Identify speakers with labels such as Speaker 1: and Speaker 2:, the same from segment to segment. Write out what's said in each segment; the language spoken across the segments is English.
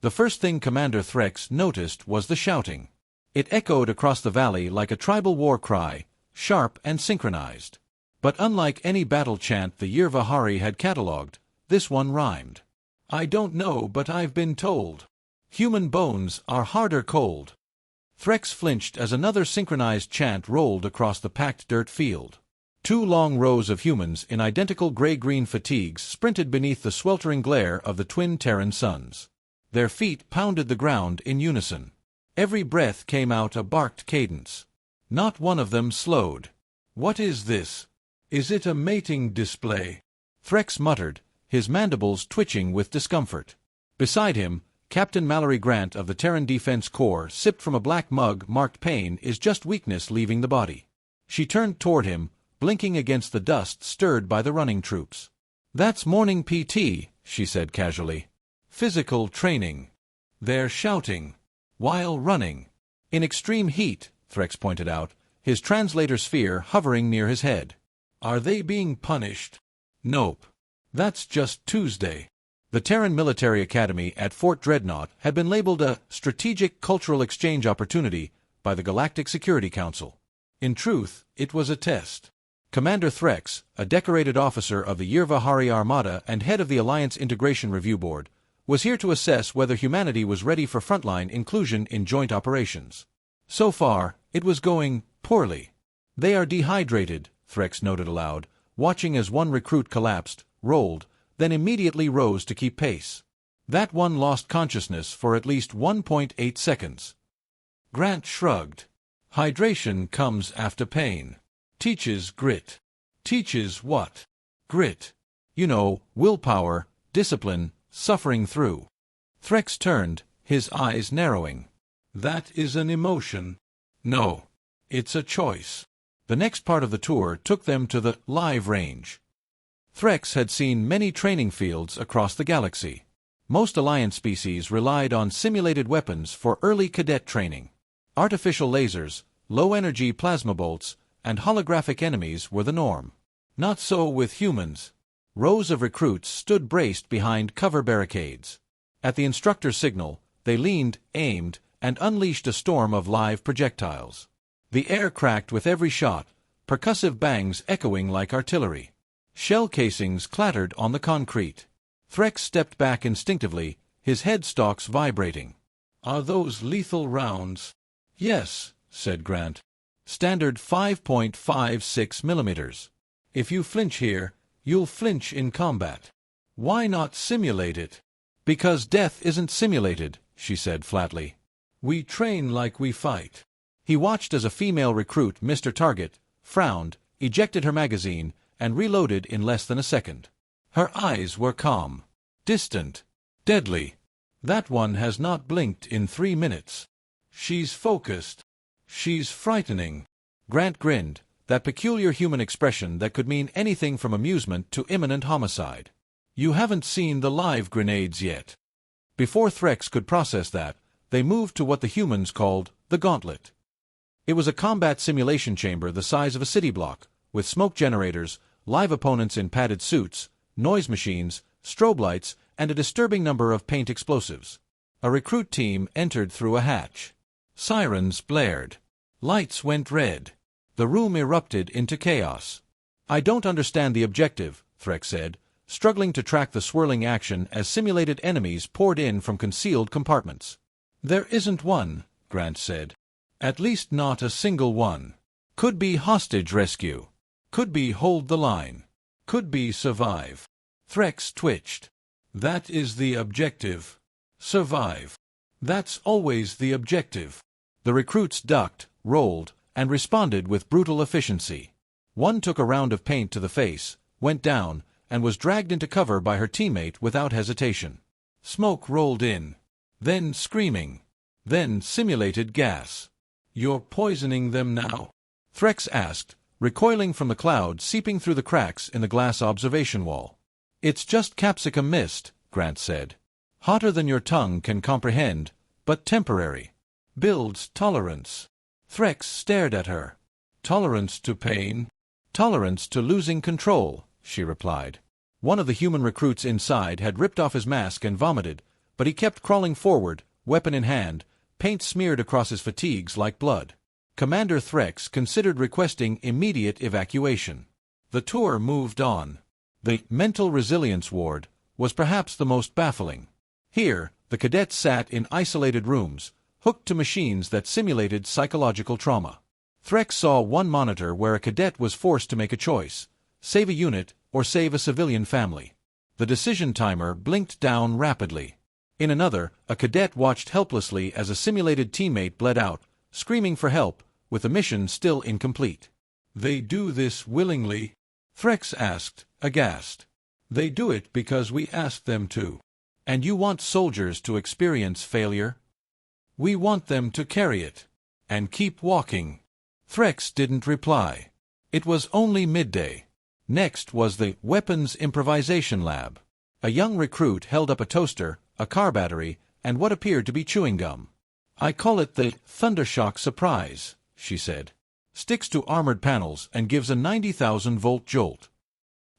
Speaker 1: The first thing Commander Threx noticed was the shouting. It echoed across the valley like a tribal war cry, sharp and synchronized. But unlike any battle chant the Yirvahari had catalogued, this one rhymed. I don't know, but I've been told. Human bones are harder cold. Threx flinched as another synchronized chant rolled across the packed dirt field. 2 long rows of humans in identical gray-green fatigues sprinted beneath the sweltering glare of the twin Terran suns. Their feet pounded the ground in unison. Every breath came out a barked cadence. Not one of them slowed. What is this? Is it a mating display? Threx muttered, his mandibles twitching with discomfort. Beside him, Captain Mallory Grant of the Terran Defense Corps sipped from a black mug marked "Pain is just weakness leaving the body." She turned toward him, blinking against the dust stirred by the running troops. That's morning PT, she said casually. Physical training. They're shouting while running. In extreme heat, Threx pointed out, his translator sphere hovering near his head. Are they being punished? Nope. That's just Tuesday. The Terran Military Academy at Fort Dreadnought had been labeled a strategic cultural exchange opportunity by the Galactic Security Council. In truth, it was a test. Commander Threx, a decorated officer of the Yirvahari Armada and head of the Alliance Integration Review Board, was here to assess whether humanity was ready for frontline inclusion in joint operations. So far, it was going poorly. They are dehydrated, Threx noted aloud, watching as one recruit collapsed, rolled, then immediately rose to keep pace. That one lost consciousness for at least 1.8 seconds. Grant shrugged. Hydration comes after pain. Teaches grit. Teaches what? Grit. You know, willpower, discipline, suffering through. Threx turned, his eyes narrowing. That is an emotion. No. It's a choice. The next part of the tour took them to the live range. Threx had seen many training fields across the galaxy. Most Alliance species relied on simulated weapons for early cadet training. Artificial lasers, low-energy plasma bolts, and holographic enemies were the norm. Not so with humans. Rows of recruits stood braced behind cover barricades. At the instructor's signal, they leaned, aimed, and unleashed a storm of live projectiles. The air cracked with every shot, percussive bangs echoing like artillery. Shell casings clattered on the concrete. Threx stepped back instinctively, his head stalks vibrating. Are those lethal rounds? Yes, said Grant. Standard 5.56 millimeters. If you flinch here, you'll flinch in combat. Why not simulate it? Because death isn't simulated, she said flatly. We train like we fight. He watched as a female recruit missed her target, frowned, ejected her magazine, and reloaded in less than a second. Her eyes were calm, distant, deadly. That one has not blinked in 3 minutes. She's focused. She's frightening. Grant grinned, that peculiar human expression that could mean anything from amusement to imminent homicide. You haven't seen the live grenades yet. Before Threx could process that, they moved to what the humans called the Gauntlet. It was a combat simulation chamber the size of a city block, with smoke generators, live opponents in padded suits, noise machines, strobe lights, and a disturbing number of paint explosives. A recruit team entered through a hatch. Sirens blared. Lights went red. The room erupted into chaos. I don't understand the objective, Threx said, struggling to track the swirling action as simulated enemies poured in from concealed compartments. There isn't one, Grant said. At least not a single one. Could be hostage rescue. Could be hold the line. Could be survive. Threx twitched. That is the objective. Survive. That's always the objective. The recruits ducked, rolled, and responded with brutal efficiency. One took a round of paint to the face, went down, and was dragged into cover by her teammate without hesitation. Smoke rolled in. Then screaming. Then simulated gas. You're poisoning them now? Threx asked, recoiling from the cloud seeping through the cracks in the glass observation wall. It's just capsicum mist, Grant said. Hotter than your tongue can comprehend, but temporary. Builds tolerance. Threx stared at her. Tolerance to pain? Tolerance to losing control, she replied. One of the human recruits inside had ripped off his mask and vomited, but he kept crawling forward, weapon in hand, paint smeared across his fatigues like blood. Commander Threx considered requesting immediate evacuation. The tour moved on. The mental resilience ward was perhaps the most baffling. Here, the cadets sat in isolated rooms, hooked to machines that simulated psychological trauma. Threx saw one monitor where a cadet was forced to make a choice: save a unit or save a civilian family. The decision timer blinked down rapidly. In another, a cadet watched helplessly as a simulated teammate bled out, screaming for help, with the mission still incomplete. "They do this willingly?" Threx asked, aghast. "They do it because we asked them to." "And you want soldiers to experience failure?" "We want them to carry it. And keep walking." Threx didn't reply. It was only midday. Next was the Weapons Improvisation Lab. A young recruit held up a toaster, a car battery, and what appeared to be chewing gum. "I call it the Thundershock Surprise," she said. "Sticks to armored panels and gives a 90,000-volt jolt."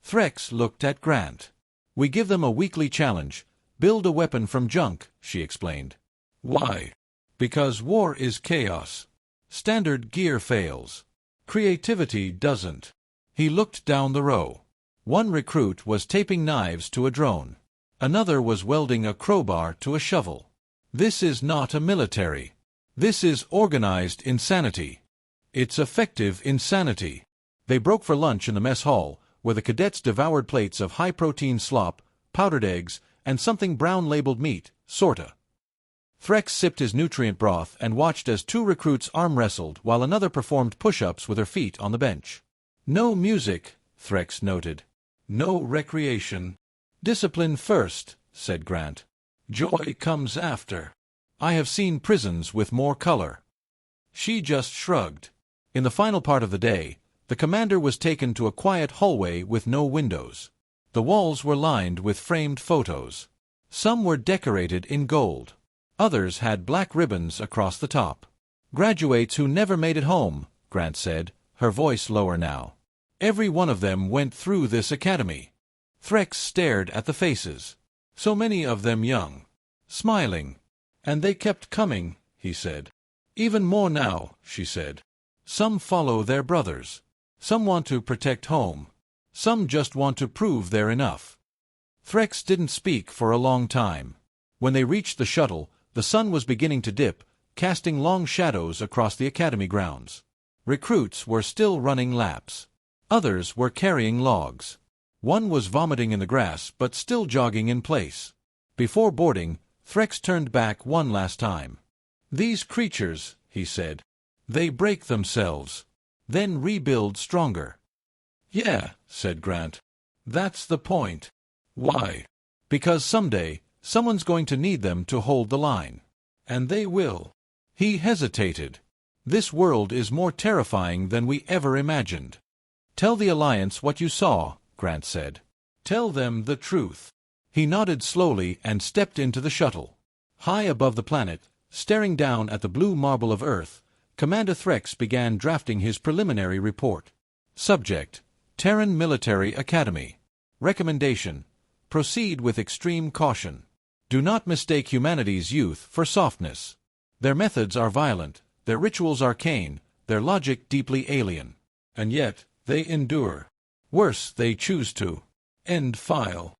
Speaker 1: Threx looked at Grant. "We give them a weekly challenge. Build a weapon from junk," she explained. "Why?" "Because war is chaos. Standard gear fails. Creativity doesn't." He looked down the row. One recruit was taping knives to a drone. Another was welding a crowbar to a shovel. "This is not a military. This is organized insanity. It's effective insanity." They broke for lunch in the mess hall, where the cadets devoured plates of high-protein slop, powdered eggs, and something brown-labeled meat, sorta. Threx sipped his nutrient broth and watched as two recruits arm-wrestled while another performed push-ups with her feet on the bench. "No music," Threx noted. "No recreation. Discipline first," said Grant. "Joy comes after. I have seen prisons with more color." She just shrugged. In the final part of the day, the commander was taken to a quiet hallway with no windows. The walls were lined with framed photos. Some were decorated in gold. Others had black ribbons across the top. "Graduates who never made it home," Grant said, her voice lower now. "Every one of them went through this academy." Threx stared at the faces. So many of them young. Smiling. "And they kept coming," he said. "Even more now," she said. "Some follow their brothers. Some want to protect home. Some just want to prove they're enough." Threx didn't speak for a long time. When they reached the shuttle, the sun was beginning to dip, casting long shadows across the academy grounds. Recruits were still running laps. Others were carrying logs. One was vomiting in the grass but still jogging in place. Before boarding, Threx turned back one last time. "These creatures," he said, "they break themselves, then rebuild stronger." "Yeah," said Grant. "That's the point." "Why?" "Because someday, someone's going to need them to hold the line. And they will." He hesitated. "This world is more terrifying than we ever imagined." "Tell the Alliance what you saw," Grant said. "Tell them the truth." He nodded slowly and stepped into the shuttle. High above the planet, staring down at the blue marble of Earth, Commander Threx began drafting his preliminary report. Subject: Terran Military Academy. Recommendation: proceed with extreme caution. Do not mistake humanity's youth for softness. Their methods are violent, their rituals arcane, their logic deeply alien. And yet, they endure. Worse, they choose to. End file.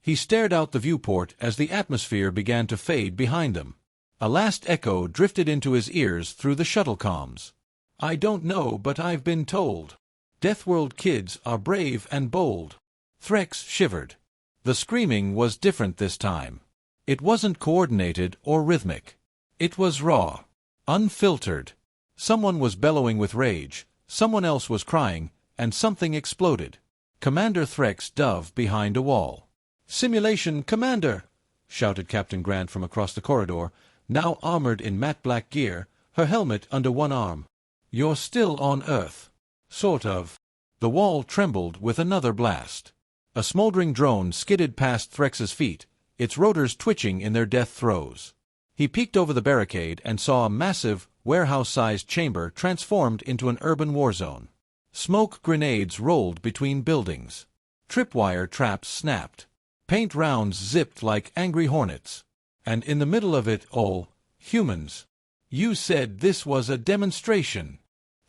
Speaker 1: He stared out the viewport as the atmosphere began to fade behind them. A last echo drifted into his ears through the shuttle comms. "I don't know, but I've been told. Deathworld kids are brave and bold." Threx shivered. The screaming was different this time. It wasn't coordinated or rhythmic. It was raw. Unfiltered. Someone was bellowing with rage, someone else was crying, and something exploded. Commander Threx dove behind a wall. "Simulation Commander!" shouted Captain Grant from across the corridor, now armored in matte black gear, her helmet under one arm. "You're still on Earth." "Sort of." The wall trembled with another blast. A smoldering drone skidded past Threx's feet, its rotors twitching in their death throes. He peeked over the barricade and saw a massive, warehouse-sized chamber transformed into an urban war zone. Smoke grenades rolled between buildings. Tripwire traps snapped. Paint rounds zipped like angry hornets. And in the middle of it all, humans. You said this was a demonstration.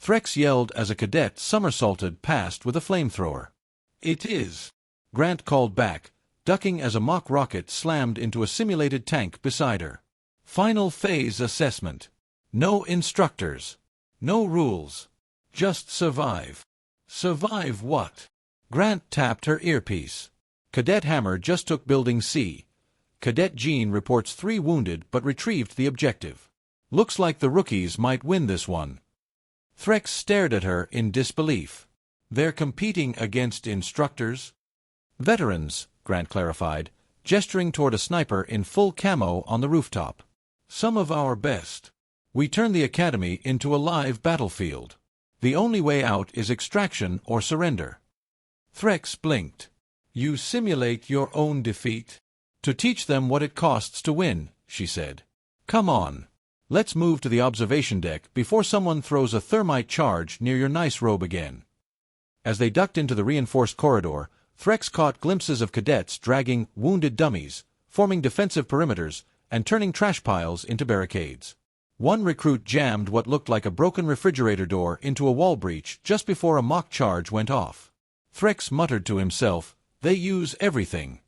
Speaker 1: Threx yelled as a cadet somersaulted past with a flamethrower. It is, Grant called back, ducking as a mock rocket slammed into a simulated tank beside her. Final phase assessment. No instructors. No rules. Just survive. Survive what? Grant tapped her earpiece. Cadet Hammer just took Building C. Cadet Jean reports 3 wounded but retrieved the objective. Looks like the rookies might win this one. Threx stared at her in disbelief. They're competing against instructors? Veterans, Grant clarified, gesturing toward a sniper in full camo on the rooftop. Some of our best. We turn the academy into a live battlefield. The only way out is extraction or surrender. Threx blinked. You simulate your own defeat? To teach them what it costs to win, she said. Come on. Let's move to the observation deck before someone throws a thermite charge near your nice robe again. As they ducked into the reinforced corridor, Threx caught glimpses of cadets dragging wounded dummies, forming defensive perimeters, and turning trash piles into barricades. One recruit jammed what looked like a broken refrigerator door into a wall breach just before a mock charge went off. Threx muttered to himself, "They use everything."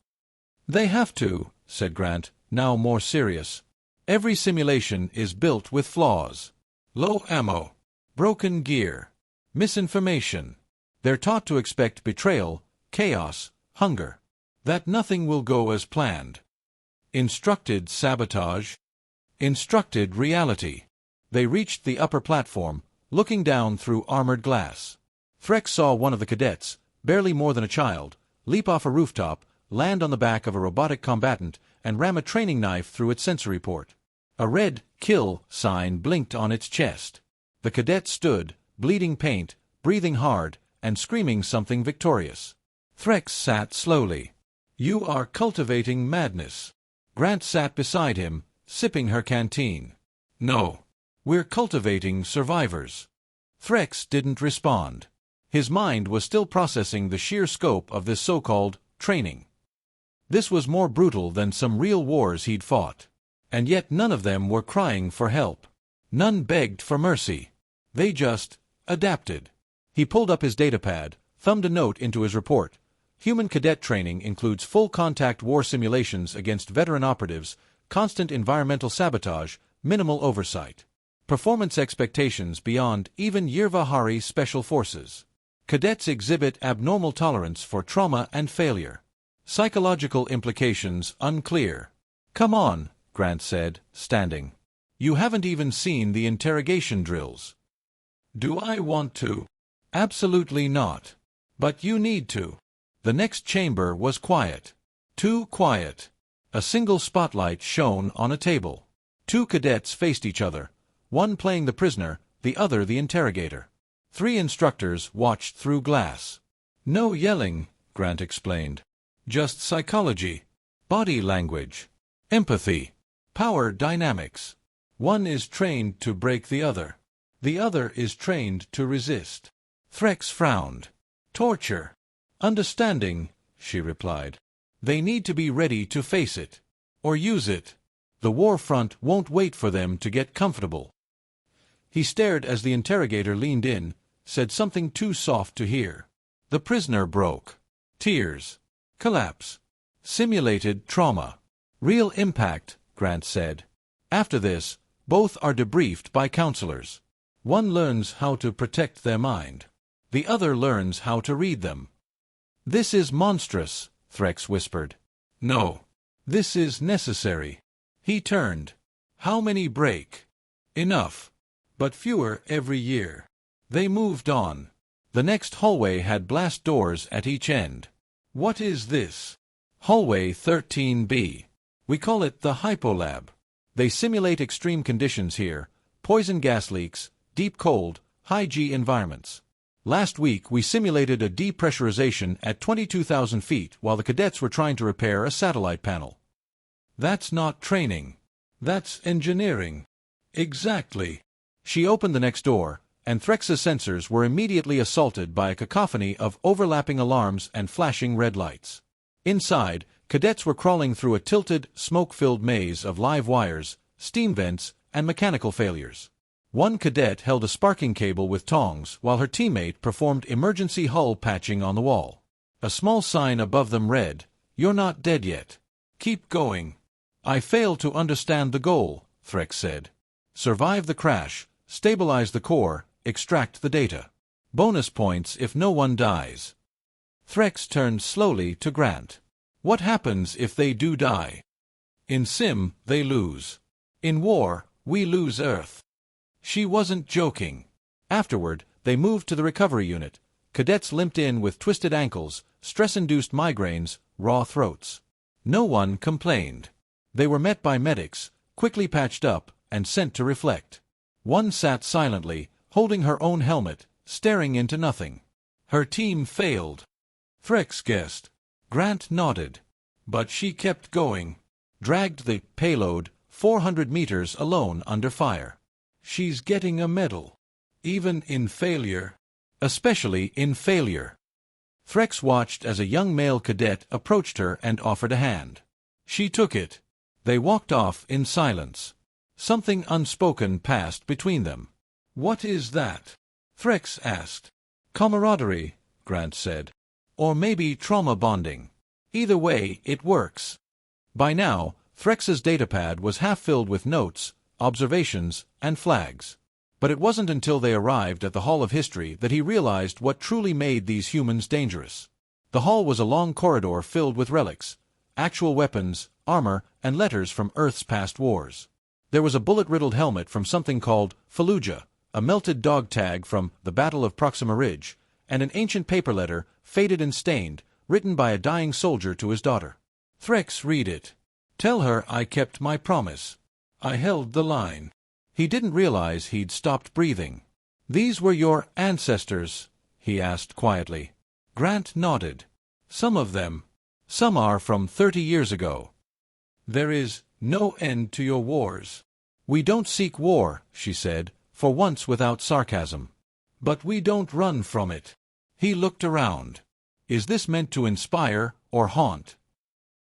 Speaker 1: "They have to," said Grant, now more serious. "Every simulation is built with flaws. Low ammo, broken gear, misinformation. They're taught to expect betrayal, chaos, hunger. That nothing will go as planned. Instructed sabotage. Instructed reality." They reached the upper platform, looking down through armored glass. Threx saw one of the cadets, barely more than a child, leap off a rooftop, land on the back of a robotic combatant, and ram a training knife through its sensory port. A red "kill" sign blinked on its chest. The cadet stood, bleeding paint, breathing hard, and screaming something victorious. Threx sat slowly. "You are cultivating madness." Grant sat beside him, sipping her canteen. "No. We're cultivating survivors." Threx didn't respond. His mind was still processing the sheer scope of this so-called training. This was more brutal than some real wars he'd fought. And yet none of them were crying for help. None begged for mercy. They just adapted. He pulled up his datapad, thumbed a note into his report. Human cadet training includes full-contact war simulations against veteran operatives, constant environmental sabotage, minimal oversight. Performance expectations beyond even Yirvahari Special Forces. Cadets exhibit abnormal tolerance for trauma and failure. Psychological implications unclear. "Come on," Grant said, standing. "You haven't even seen the interrogation drills." "Do I want to?" "Absolutely not. But you need to." The next chamber was quiet. Too quiet. A single spotlight shone on a table. 2 cadets faced each other, one playing the prisoner, the other the interrogator. 3 instructors watched through glass. "No yelling," Grant explained. "Just psychology, body language, empathy, power dynamics. One is trained to break the other. The other is trained to resist." Threx frowned. "Torture." "Understanding," she replied. "They need to be ready to face it. Or use it. The war front won't wait for them to get comfortable." He stared as the interrogator leaned in, said something too soft to hear. The prisoner broke. Tears. Collapse. Simulated trauma. "Real impact," Grant said. "After this, both are debriefed by counselors. One learns how to protect their mind. The other learns how to read them." "This is monstrous," Threx whispered. "No. This is necessary." He turned. "How many break?" "Enough. But fewer every year." They moved on. The next hallway had blast doors at each end. "What is this?" "Hallway 13B. We call it the Hypolab. They simulate extreme conditions here, poison gas leaks, deep cold, high-G environments. Last week we simulated a depressurization at 22,000 feet while the cadets were trying to repair a satellite panel." "That's not training. That's engineering." "Exactly." She opened the next door, and Threx's sensors were immediately assaulted by a cacophony of overlapping alarms and flashing red lights. Inside, Cadets were crawling through a tilted, smoke-filled maze of live wires, steam vents, and mechanical failures. One cadet held a sparking cable with tongs while her teammate performed emergency hull patching on the wall. A small sign above them read, "You're not dead yet. Keep going." "I fail to understand the goal," Threx said. "Survive the crash, stabilize the core, extract the data. Bonus points if no one dies." Threx turned slowly to Grant. "What happens if they do die?" "In Sim, they lose. In war, we lose Earth." She wasn't joking. Afterward, they moved to the recovery unit. Cadets limped in with twisted ankles, stress-induced migraines, raw throats. No one complained. They were met by medics, quickly patched up, and sent to reflect. One sat silently, holding her own helmet, staring into nothing. Her team failed. Threx guessed. Grant nodded. But she kept going. Dragged the payload 400 meters alone under fire. "She's getting a medal. Even in failure." "Especially in failure." Threx watched as a young male cadet approached her and offered a hand. She took it. They walked off in silence. Something unspoken passed between them. "What is that?" Threx asked. "Camaraderie," Grant said. "Or maybe trauma bonding. Either way, it works." By now, Threx's datapad was half filled with notes, observations, and flags. But it wasn't until they arrived at the Hall of History that he realized what truly made these humans dangerous. The hall was a long corridor filled with relics, actual weapons, armor, and letters from Earth's past wars. There was a bullet-riddled helmet from something called Fallujah, a melted dog tag from the Battle of Proxima Ridge, and an ancient paper letter, faded and stained, written by a dying soldier to his daughter. Threx read it. "Tell her I kept my promise. I held the line." He didn't realize he'd stopped breathing. "These were your ancestors?" he asked quietly. Grant nodded. "Some of them. Some are from 30 years ago. There is no end to your wars." "We don't seek war," she said, for once without sarcasm. "But we don't run from it." He looked around. "Is this meant to inspire or haunt?"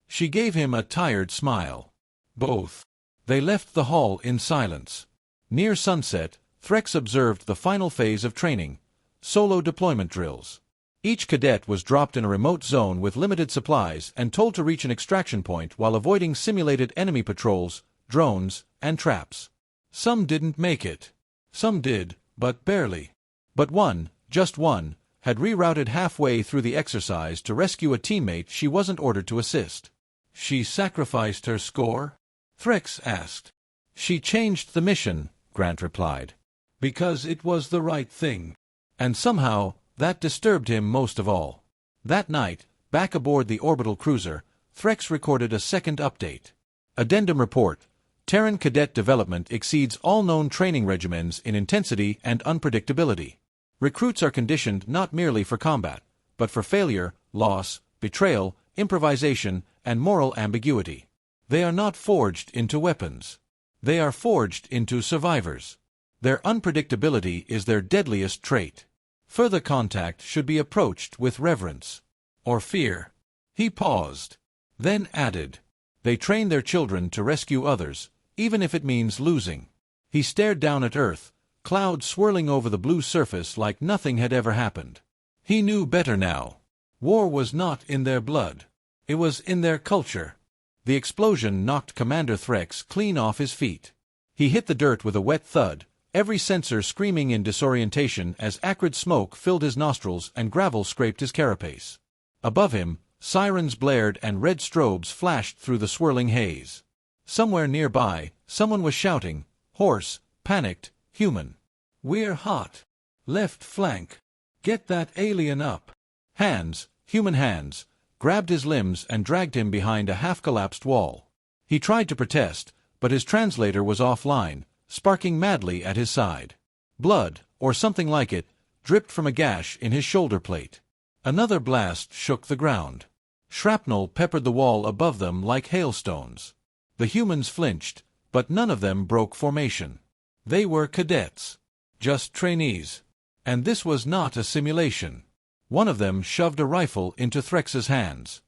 Speaker 1: She gave him a tired smile. "Both." They left the hall in silence. Near sunset, Threx observed the final phase of training, solo deployment drills. Each cadet was dropped in a remote zone with limited supplies and told to reach an extraction point while avoiding simulated enemy patrols, drones, and traps. Some didn't make it. Some did, but barely. But one, just one, had rerouted halfway through the exercise to rescue a teammate she wasn't ordered to assist. "She sacrificed her score?" Threx asked. "She changed the mission," Grant replied. "Because it was the right thing." And somehow, that disturbed him most of all. That night, back aboard the orbital cruiser, Threx recorded a second update. Addendum report. Terran cadet development exceeds all known training regimens in intensity and unpredictability. Recruits are conditioned not merely for combat, but for failure, loss, betrayal, improvisation, and moral ambiguity. They are not forged into weapons. They are forged into survivors. Their unpredictability is their deadliest trait. Further contact should be approached with reverence. Or fear. He paused. Then added, "They train their children to rescue others, even if it means losing." He stared down at Earth, clouds swirling over the blue surface like nothing had ever happened. He knew better now. War was not in their blood. It was in their culture. The explosion knocked Commander Threx clean off his feet. He hit the dirt with a wet thud, every sensor screaming in disorientation as acrid smoke filled his nostrils and gravel scraped his carapace. Above him, sirens blared and red strobes flashed through the swirling haze. Somewhere nearby, someone was shouting, hoarse, panicked, human. "We're hot. Left flank. Get that alien up." Hands, human hands, grabbed his limbs and dragged him behind a half-collapsed wall. He tried to protest, but his translator was offline, sparking madly at his side. Blood, or something like it, dripped from a gash in his shoulder plate. Another blast shook the ground. Shrapnel peppered the wall above them like hailstones. The humans flinched, but none of them broke formation. They were cadets. Just trainees. And this was not a simulation. One of them shoved a rifle into Threx's hands.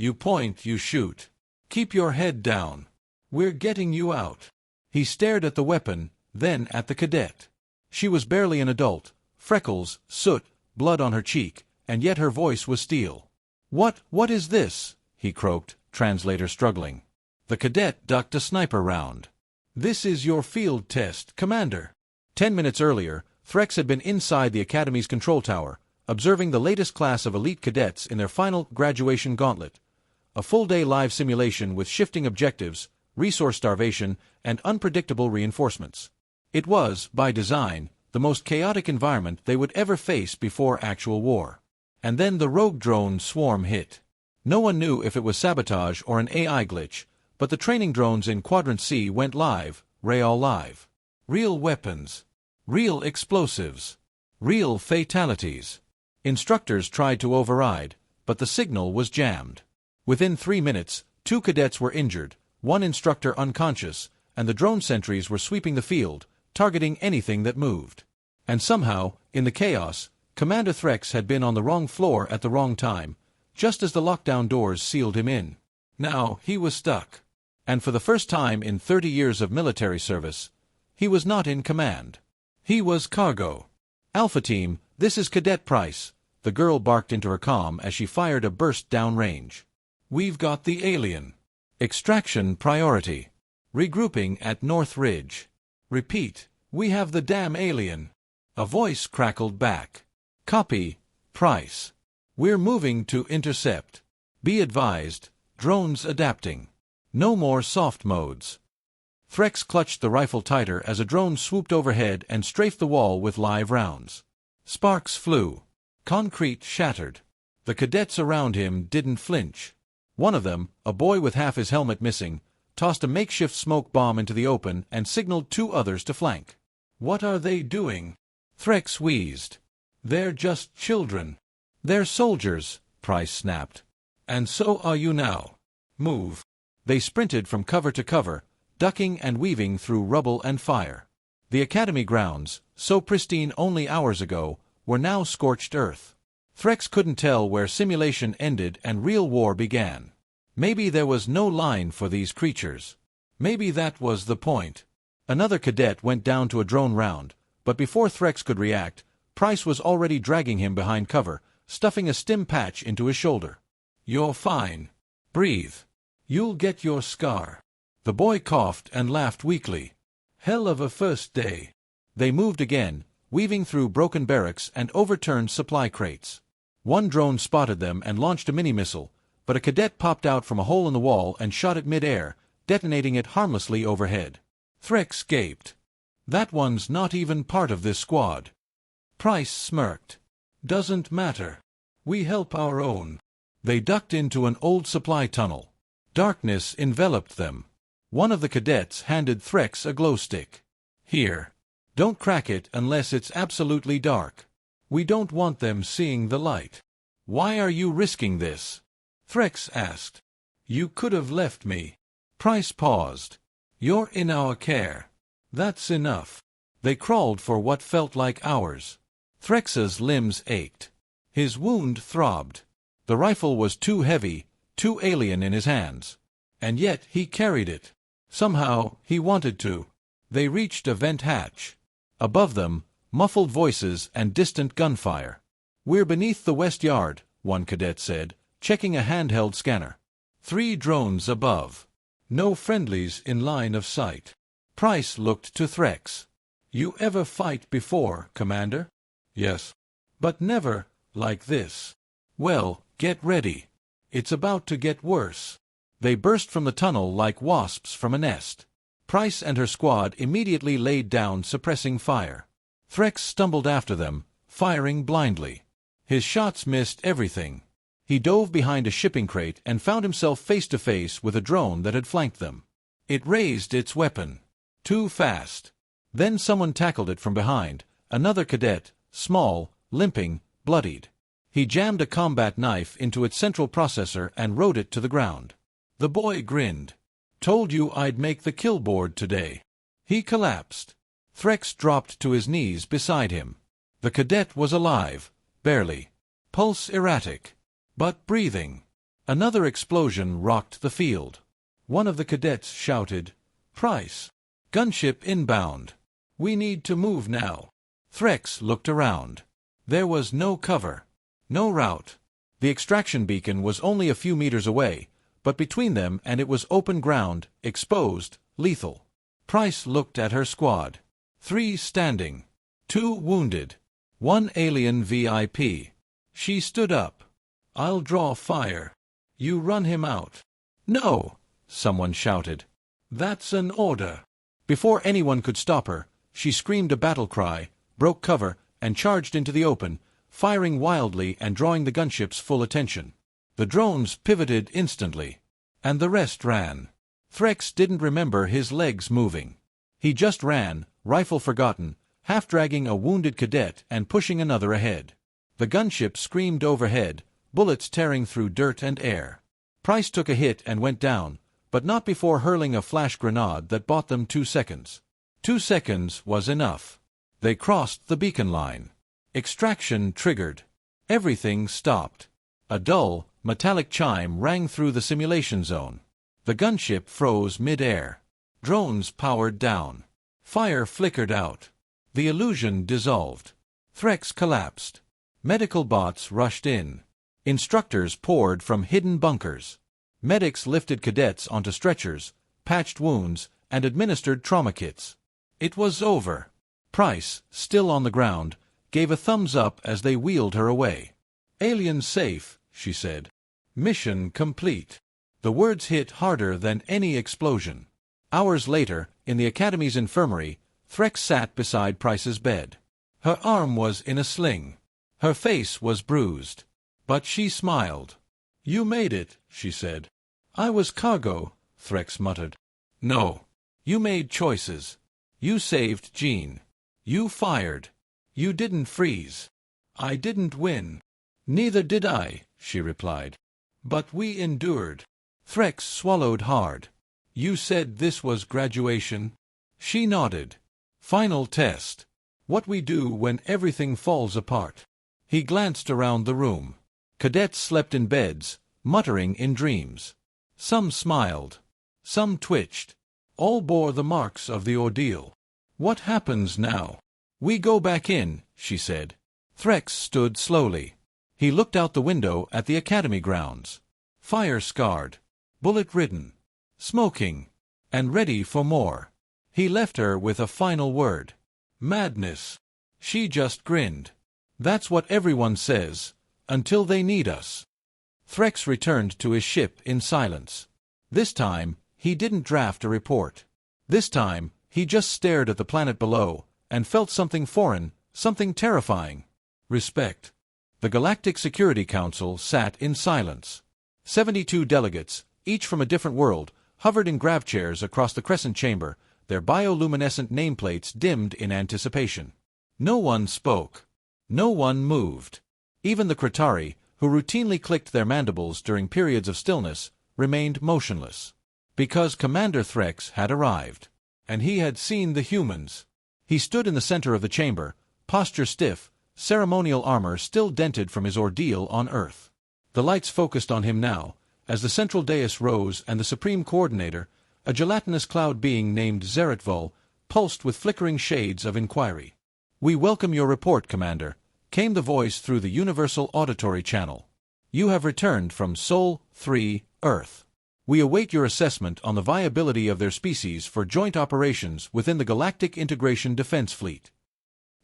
Speaker 1: You point, you shoot. Keep your head down. We're getting you out. He stared at the weapon, then at the cadet. She was barely an adult, freckles, soot, blood on her cheek, and yet her voice was steel. What is this?" he croaked, translator struggling. The cadet ducked a sniper round. "This is your field test, Commander." 10 minutes earlier, Threx had been inside the Academy's control tower, observing the latest class of elite cadets in their final graduation gauntlet. A full-day live simulation with shifting objectives, resource starvation, and unpredictable reinforcements. It was, by design, the most chaotic environment they would ever face before actual war. And then the rogue drone swarm hit. No one knew if it was sabotage or an AI glitch, but the training drones in Quadrant C went live, real live. Real weapons. Real explosives. Real fatalities. Instructors tried to override, but the signal was jammed. Within 3 minutes, 2 cadets were injured, 1 instructor unconscious, and the drone sentries were sweeping the field, targeting anything that moved. And somehow, in the chaos, Commander Threx had been on the wrong floor at the wrong time, just as the lockdown doors sealed him in. Now he was stuck. And for the first time in 30 years of military service, he was not in command. He was cargo. "Alpha Team, this is Cadet Price," the girl barked into her comm as she fired a burst downrange. "We've got the alien. Extraction priority. Regrouping at North Ridge. Repeat, we have the damn alien." A voice crackled back. "Copy, Price. We're moving to intercept. Be advised, drones adapting. No more soft modes." Threx clutched the rifle tighter as a drone swooped overhead and strafed the wall with live rounds. Sparks flew. Concrete shattered. The cadets around him didn't flinch. One of them, a boy with half his helmet missing, tossed a makeshift smoke bomb into the open and signaled 2 others to flank. "What are they doing?" Threx wheezed. "They're just children." "They're soldiers," Price snapped. "And so are you now. Move." They sprinted from cover to cover, ducking and weaving through rubble and fire. The Academy grounds, so pristine only hours ago, were now scorched earth. Threx couldn't tell where simulation ended and real war began. Maybe there was no line for these creatures. Maybe that was the point. Another cadet went down to a drone round, but before Threx could react, Price was already dragging him behind cover, stuffing a stim patch into his shoulder. "You're fine. Breathe. You'll get your scar." The boy coughed and laughed weakly. "Hell of a first day." They moved again, weaving through broken barracks and overturned supply crates. One drone spotted them and launched a mini-missile, but a cadet popped out from a hole in the wall and shot it mid-air, detonating it harmlessly overhead. Threx gaped. "That one's not even part of this squad." Price smirked. "Doesn't matter. We help our own." They ducked into an old supply tunnel. Darkness enveloped them. One of the cadets handed Threx a glow stick. "Here. Don't crack it unless it's absolutely dark. We don't want them seeing the light." "Why are you risking this?" Threx asked. "You could have left me." Price paused. "You're in our care. That's enough." They crawled for what felt like hours. Threx's limbs ached. His wound throbbed. The rifle was too heavy, too alien in his hands. And yet he carried it. Somehow, he wanted to. They reached a vent hatch. Above them, muffled voices and distant gunfire. "We're beneath the west yard," one cadet said, checking a handheld scanner. 3 drones above. No friendlies in line of sight. Price looked to Threx. "You ever fight before, Commander?" "Yes. But never like this." "Well, get ready. It's about to get worse." They burst from the tunnel like wasps from a nest. Price and her squad immediately laid down suppressing fire. Threx stumbled after them, firing blindly. His shots missed everything. He dove behind a shipping crate and found himself face to face with a drone that had flanked them. It raised its weapon. Too fast. Then someone tackled it from behind, another cadet, small, limping, bloodied. He jammed a combat knife into its central processor and rode it to the ground. The boy grinned. "Told you I'd make the kill board today." He collapsed. Threx dropped to his knees beside him. The cadet was alive, barely. Pulse erratic. But breathing. Another explosion rocked the field. One of the cadets shouted, "Price! Gunship inbound! We need to move now." Threx looked around. There was no cover, no route. The extraction beacon was only a few meters away, but between them and it was open ground, exposed, lethal. Price looked at her squad. 3 standing. 2 wounded. 1 alien VIP. She stood up. "I'll draw fire. You run him out." "No!" someone shouted. "That's an order." Before anyone could stop her, she screamed a battle cry, broke cover, and charged into the open, firing wildly and drawing the gunship's full attention. The drones pivoted instantly. And the rest ran. Threx didn't remember his legs moving. He just ran, rifle forgotten, half-dragging a wounded cadet and pushing another ahead. The gunship screamed overhead, bullets tearing through dirt and air. Price took a hit and went down, but not before hurling a flash grenade that bought them 2 seconds. 2 seconds was enough. They crossed the beacon line. Extraction triggered. Everything stopped. A dull, metallic chime rang through the simulation zone. The gunship froze mid-air. Drones powered down. Fire flickered out. The illusion dissolved. Threx collapsed. Medical bots rushed in. Instructors poured from hidden bunkers. Medics lifted cadets onto stretchers, patched wounds, and administered trauma kits. It was over. Price, still on the ground, gave a thumbs up as they wheeled her away. "Alien safe," she said. "Mission complete." The words hit harder than any explosion. Hours later, in the Academy's infirmary, Threx sat beside Price's bed. Her arm was in a sling. Her face was bruised. But she smiled. "You made it," she said. "I was cargo," Threx muttered. "No. You made choices. You saved Jean. You fired. You didn't freeze. I didn't win." "Neither did I," she replied. "But we endured." Threx swallowed hard. "You said this was graduation?" She nodded. "Final test. What we do when everything falls apart." He glanced around the room. Cadets slept in beds, muttering in dreams. Some smiled. Some twitched. All bore the marks of the ordeal. "What happens now?" "We go back in," she said. Threx stood slowly. He looked out the window at the Academy grounds. Fire-scarred, bullet-ridden, smoking, and ready for more. He left her with a final word. "Madness." She just grinned. "That's what everyone says, until they need us." Threx returned to his ship in silence. This time, he didn't draft a report. This time, he just stared at the planet below, and felt something foreign, something terrifying. Respect. The Galactic Security Council sat in silence. 72 delegates, each from a different world, hovered in grav chairs across the crescent chamber, their bioluminescent nameplates dimmed in anticipation. No one spoke. No one moved. Even the Kratari, who routinely clicked their mandibles during periods of stillness, remained motionless. Because Commander Threx had arrived. And he had seen the humans. He stood in the center of the chamber, posture stiff, ceremonial armor still dented from his ordeal on Earth. The lights focused on him now, as the central dais rose and the Supreme Coordinator, a gelatinous cloud being named Zeratvol, pulsed with flickering shades of inquiry. "We welcome your report, Commander," came the voice through the Universal Auditory Channel. "You have returned from Sol 3, Earth. We await your assessment on the viability of their species for joint operations within the Galactic Integration Defense Fleet."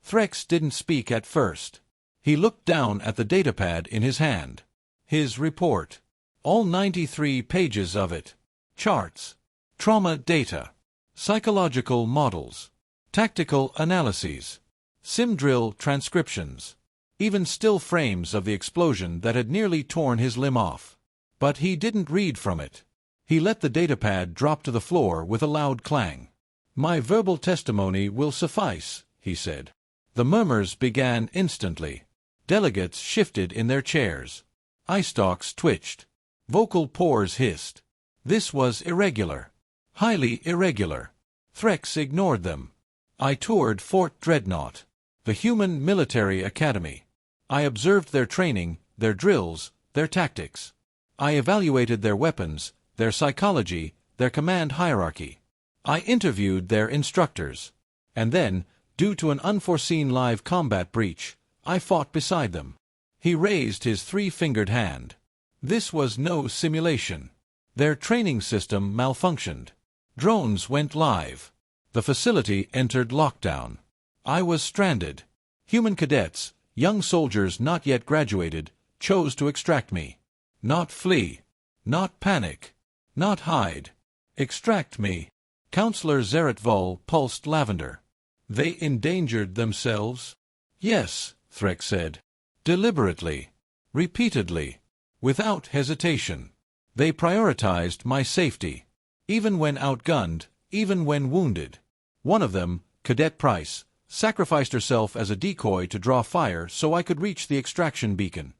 Speaker 1: Threx didn't speak at first. He looked down at the datapad in his hand. His report. All 93 pages of it. Charts. Trauma data. Psychological models. Tactical analyses. Sim-drill transcriptions. Even still frames of the explosion that had nearly torn his limb off. But he didn't read from it. He let the datapad drop to the floor with a loud clang. "My verbal testimony will suffice," he said. The murmurs began instantly. Delegates shifted in their chairs. Eye stalks twitched. Vocal pores hissed. This was irregular. Highly irregular. Threx ignored them. "I toured Fort Dreadnought, the human military academy. I observed their training, their drills, their tactics. I evaluated their weapons, their psychology, their command hierarchy. I interviewed their instructors. And then, due to an unforeseen live combat breach, I fought beside them. He raised his three-fingered hand. This was no simulation. Their training system malfunctioned. Drones went live. The facility entered lockdown. I was stranded. Human cadets, young soldiers not yet graduated, chose to extract me. Not flee. Not panic. Not hide. Extract me. Counselor Zeretvol pulsed lavender. They endangered themselves? Yes, Threx said. Deliberately. Repeatedly. Without hesitation. They prioritized my safety. Even when outgunned, even when wounded. One of them, Cadet Price, sacrificed herself as a decoy to draw fire so I could reach the extraction beacon.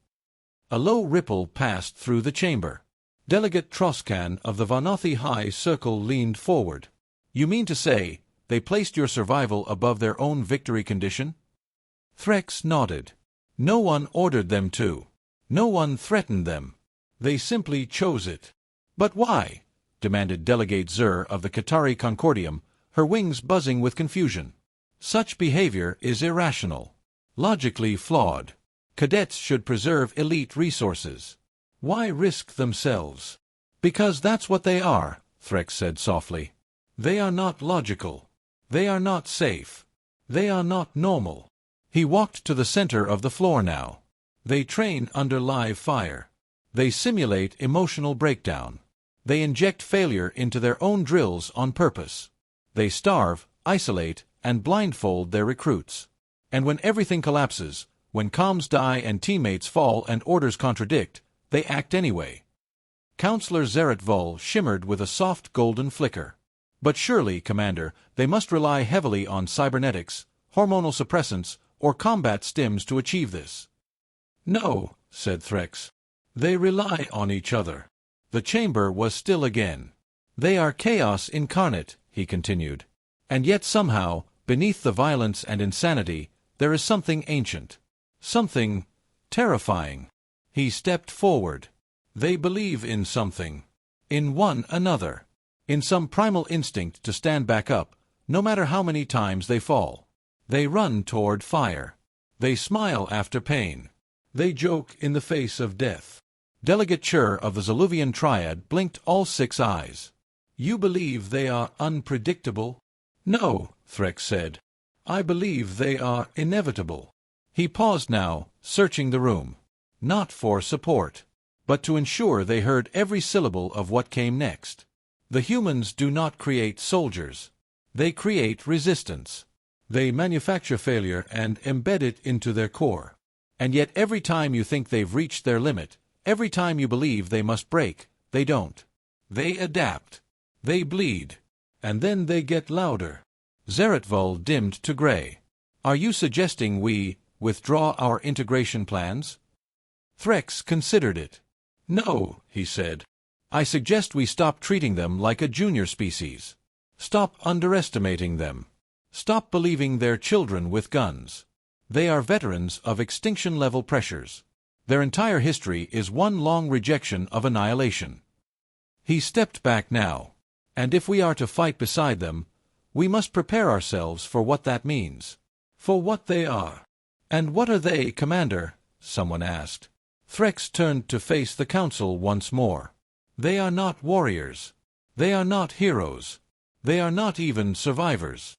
Speaker 1: A low ripple passed through the chamber. Delegate Troskan of the Vanothi High Circle leaned forward. You mean to say, they placed your survival above their own victory condition? Threx nodded. No one ordered them to. No one threatened them. They simply chose it. But why? Demanded Delegate Zur of the Qatari Concordium, her wings buzzing with confusion. Such behavior is irrational. Logically flawed. Cadets should preserve elite resources. Why risk themselves? Because that's what they are, Threx said softly. They are not logical. They are not safe. They are not normal. He walked to the center of the floor now. They train under live fire. They simulate emotional breakdown. They inject failure into their own drills on purpose. They starve, isolate, and blindfold their recruits. And when everything collapses, when comms die and teammates fall and orders contradict, they act anyway. Counselor Zeretvol shimmered with a soft golden flicker. But surely, Commander, they must rely heavily on cybernetics, hormonal suppressants, or combat stims to achieve this. No, said Threx. They rely on each other. The chamber was still again. They are chaos incarnate, he continued. And yet somehow, beneath the violence and insanity, there is something ancient. Something terrifying. He stepped forward. They believe in something. In one another. In some primal instinct to stand back up, no matter how many times they fall. They run toward fire. They smile after pain. They joke in the face of death. Delegate Chur of the Zoluvian Triad blinked all 6 eyes. You believe they are unpredictable? No, Threx said. I believe they are inevitable. He paused now, searching the room. Not for support, but to ensure they heard every syllable of what came next. The humans do not create soldiers. They create resistance. They manufacture failure and embed it into their core. And yet every time you think they've reached their limit, every time you believe they must break, they don't. They adapt. They bleed. And then they get louder. Zeretvol dimmed to gray. Are you suggesting we withdraw our integration plans? Threx considered it. No, he said. I suggest we stop treating them like a junior species. Stop underestimating them. Stop believing they're children with guns. They are veterans of extinction-level pressures. Their entire history is one long rejection of annihilation. He stepped back now. And if we are to fight beside them, we must prepare ourselves for what that means. For what they are. And what are they, Commander? Someone asked. Threx turned to face the council once more. They are not warriors. They are not heroes. They are not even survivors.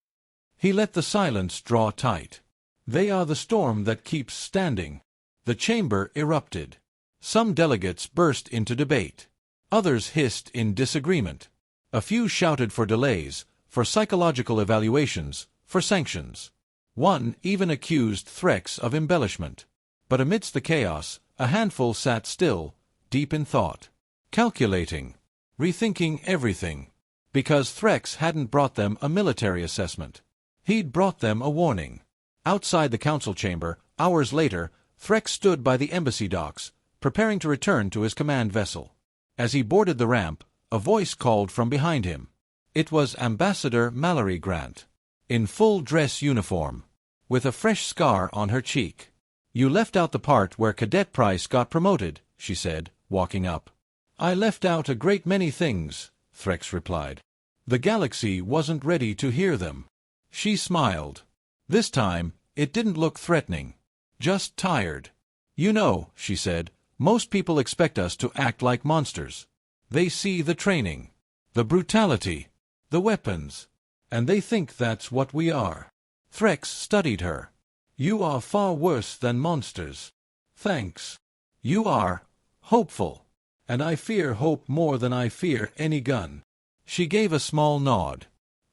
Speaker 1: He let the silence draw tight. They are the storm that keeps standing. The chamber erupted. Some delegates burst into debate. Others hissed in disagreement. A few shouted for delays, for psychological evaluations, for sanctions. One even accused Threx of embellishment. But amidst the chaos, a handful sat still, deep in thought. Calculating. Rethinking everything. Because Threx hadn't brought them a military assessment. He'd brought them a warning. Outside the council chamber, hours later, Threx stood by the embassy docks, preparing to return to his command vessel. As he boarded the ramp, a voice called from behind him. It was Ambassador Mallory Grant, in full dress uniform, with a fresh scar on her cheek. You left out the part where Cadet Price got promoted, she said, walking up. I left out a great many things, Threx replied. The galaxy wasn't ready to hear them. She smiled. This time, it didn't look threatening. Just tired. You know, she said, most people expect us to act like monsters. They see the training, the brutality, the weapons, and they think that's what we are. Threx studied her. You are far worse than monsters. Thanks. You are hopeful, and I fear hope more than I fear any gun. She gave a small nod.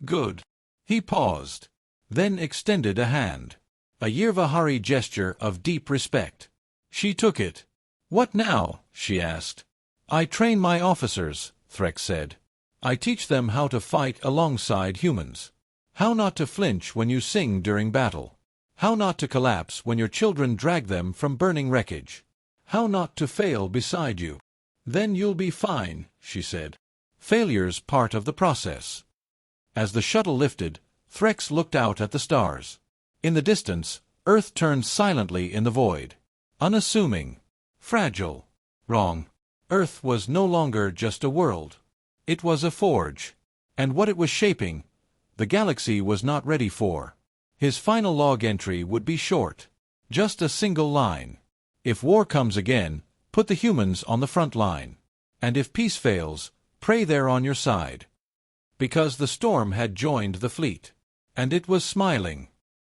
Speaker 1: Good. He paused, then extended a hand. A Yirvahari gesture of deep respect. She took it. What now? She asked. I train my officers, Threx said. I teach them how to fight alongside humans. How not to flinch when you sing during battle. How not to collapse when your children drag them from burning wreckage. How not to fail beside you. Then you'll be fine, she said. Failure's part of the process. As the shuttle lifted, Threx looked out at the stars. In the distance, Earth turned silently in the void. Unassuming. Fragile. Wrong. Earth was no longer just a world. It was a forge. And what it was shaping, the galaxy was not ready for. His final log entry would be short. Just a single line. If war comes again, put the humans on the front line. And if peace fails, pray they're on your side. Because the storm had joined the fleet. And it was smiling.